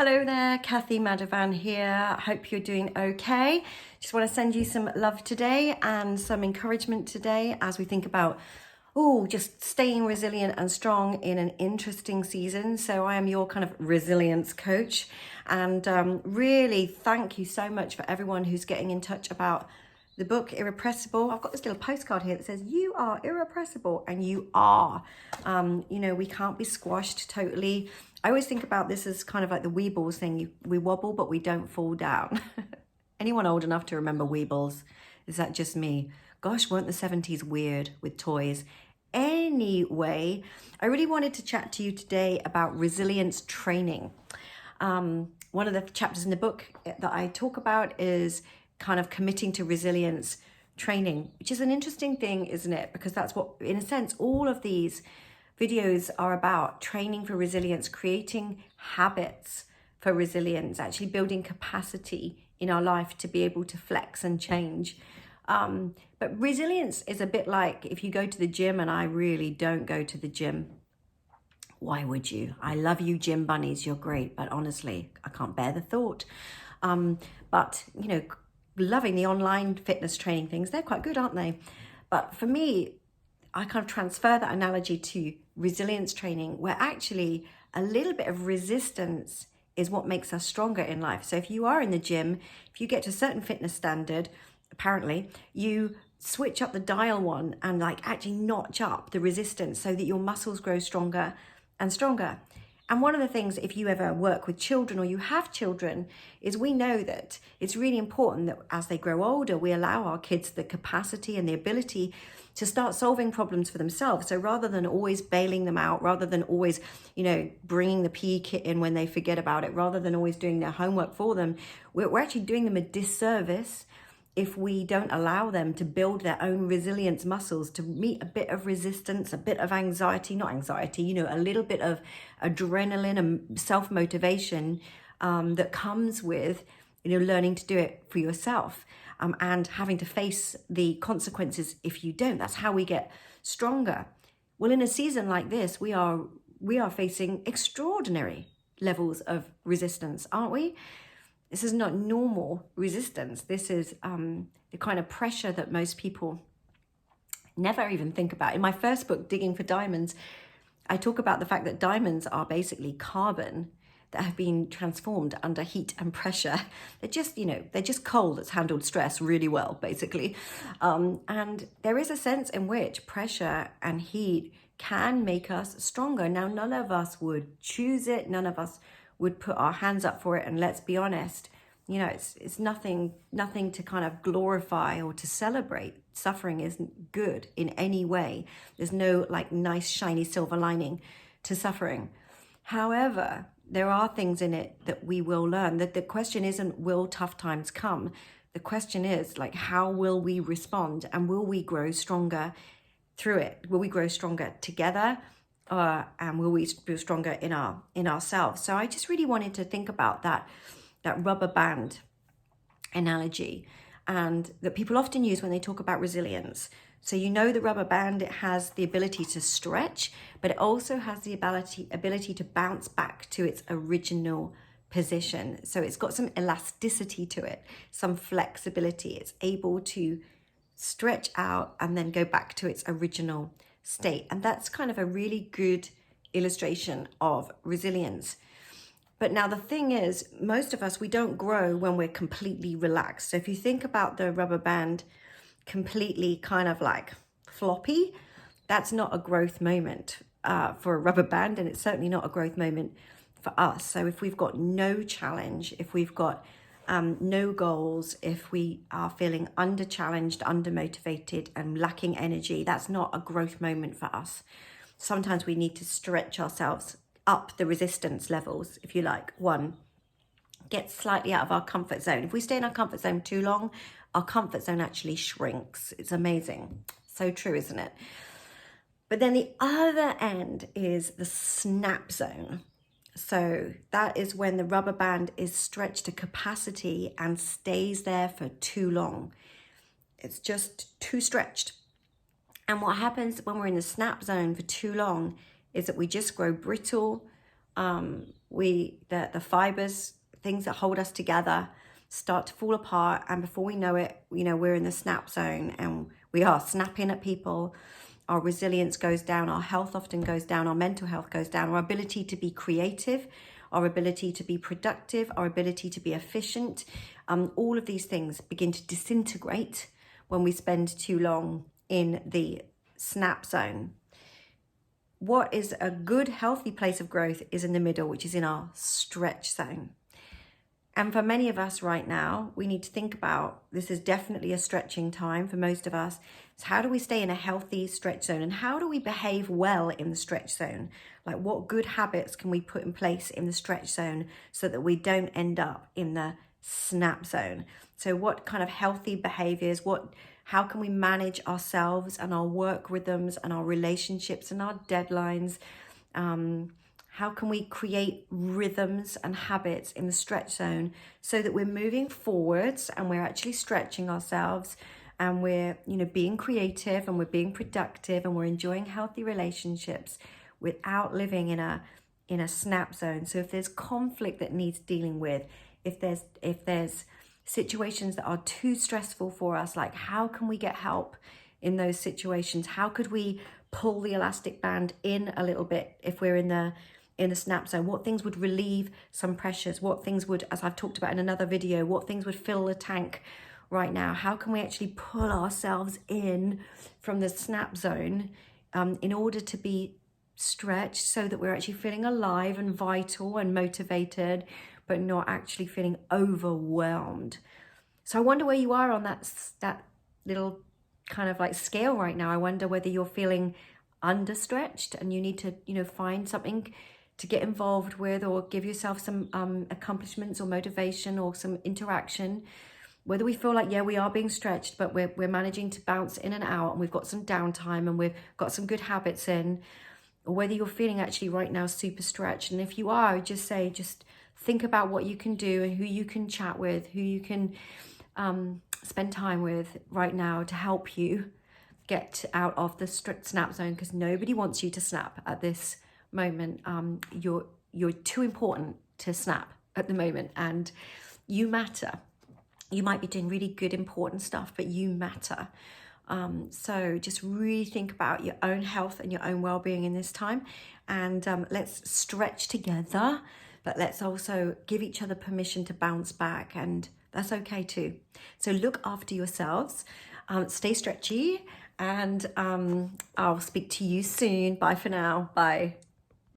Hello there, Kathy Madhavan here. Hope you're doing okay. Just want to send you some love today and some encouragement today as we think about, just staying resilient and strong in an interesting season. So I am your kind of resilience coach, and really thank you so much for everyone who's getting in touch about the book Irrepressible. I've got this little postcard here that says, you are irrepressible, and you are. We can't be squashed totally. I always think about this as kind of like the Weebles thing. We wobble, but we don't fall down. Anyone old enough to remember Weebles? Is that just me? Gosh, weren't the 70s weird with toys? Anyway, I really wanted to chat to you today about resilience training. One of the chapters in the book that I talk about is kind of committing to resilience training, which is an interesting thing, isn't it? Because that's what, in a sense, all of these videos are about: training for resilience, creating habits for resilience, actually building capacity in our life to be able to flex and change. But resilience is a bit like if you go to the gym, and I really don't go to the gym. Why would you? I love you, gym bunnies, you're great, but honestly, I can't bear the thought. But loving the online fitness training things, they're quite good, aren't they? But for me, I kind of transfer that analogy to resilience training, where actually a little bit of resistance is what makes us stronger in life. So if you are in the gym, if you get to a certain fitness standard, apparently, you switch up the dial one and actually notch up the resistance so that your muscles grow stronger and stronger. And one of the things, if you ever work with children or you have children, is we know that it's really important that as they grow older, we allow our kids the capacity and the ability to start solving problems for themselves. So rather than always bailing them out, rather than always, bringing the PE kit in when they forget about it, rather than always doing their homework for them, we're actually doing them a disservice if we don't allow them to build their own resilience muscles, to meet a bit of resistance, a bit of anxiety, not anxiety, a little bit of adrenaline and self-motivation that comes with, learning to do it for yourself and having to face the consequences if you don't. That's how we get stronger. Well, in a season like this, we are facing extraordinary levels of resistance, aren't we? This is not normal resistance. This is the kind of pressure that most people never even think about. In my first book, Digging for Diamonds, I talk about the fact that diamonds are basically carbon that have been transformed under heat and pressure. They're just coal that's handled stress really well, basically. And there is a sense in which pressure and heat can make us stronger. Now, none of us would choose it. None of us would put our hands up for it. And let's be honest, it's nothing to kind of glorify or to celebrate. Suffering isn't good in any way. There's no nice shiny silver lining to suffering. However, there are things in it that we will learn. That the question isn't, will tough times come? The question is how will we respond, and will we grow stronger through it? Will we grow stronger together? And will we be stronger in ourselves? So I just really wanted to think about that rubber band analogy, and that people often use when they talk about resilience. So the rubber band, it has the ability to stretch, but it also has the ability to bounce back to its original position. So it's got some elasticity to it, some flexibility. It's able to stretch out and then go back to its original state. And that's kind of a really good illustration of resilience. But now the thing is, most of us, we don't grow when we're completely relaxed. So if you think about the rubber band completely kind of floppy, that's not a growth moment for a rubber band, and it's certainly not a growth moment for us. So if we've got no challenge, if we've got no goals, if we are feeling under challenged, under motivated and lacking energy, that's not a growth moment for us. Sometimes we need to stretch ourselves up the resistance levels, if you like. One, get slightly out of our comfort zone. If we stay in our comfort zone too long, our comfort zone actually shrinks. It's amazing. So true, isn't it? But then the other end is the snap zone. So that is when the rubber band is stretched to capacity and stays there for too long. It's just too stretched. And what happens when we're in the snap zone for too long is that we just grow brittle, the fibers, things that hold us together, start to fall apart, and before we know it, we're in the snap zone and we are snapping at people. Our resilience goes down, our health often goes down, our mental health goes down, our ability to be creative, our ability to be productive, our ability to be efficient, all of these things begin to disintegrate when we spend too long in the snap zone. What is a good, healthy place of growth is in the middle, which is in our stretch zone. And for many of us right now, we need to think about, this is definitely a stretching time for most of us. So how do we stay in a healthy stretch zone? And how do we behave well in the stretch zone? Like, what good habits can we put in place in the stretch zone so that we don't end up in the snap zone? So what kind of healthy behaviors, how can we manage ourselves and our work rhythms and our relationships and our deadlines? How can we create rhythms and habits in the stretch zone so that we're moving forwards and we're actually stretching ourselves and we're, being creative and we're being productive and we're enjoying healthy relationships without living in a snap zone? So if there's conflict that needs dealing with, if there's situations that are too stressful for us, like, how can we get help in those situations? How could we pull the elastic band in a little bit if we're in the snap zone? What things would relieve some pressures? What things would, as I've talked about in another video, what things would fill the tank right now? How can we actually pull ourselves in from the snap zone in order to be stretched so that we're actually feeling alive and vital and motivated, but not actually feeling overwhelmed? So I wonder where you are on that little kind of like scale right now. I wonder whether you're feeling understretched and you need to, find something to get involved with or give yourself some accomplishments or motivation or some interaction. Whether we feel like, yeah, we are being stretched, but we're managing to bounce in and out and we've got some downtime and we've got some good habits in, or whether you're feeling actually right now super stretched. And if you are, just think about what you can do and who you can chat with, who you can spend time with right now to help you get out of the strict snap zone, because nobody wants you to snap at this moment. You're too important to snap at the moment, and you matter. You might be doing really good, important stuff, but you matter. So just really think about your own health and your own well-being in this time, and let's stretch together, but let's also give each other permission to bounce back, and that's okay too. So look after yourselves, stay stretchy, and I'll speak to you soon. Bye for now. Bye.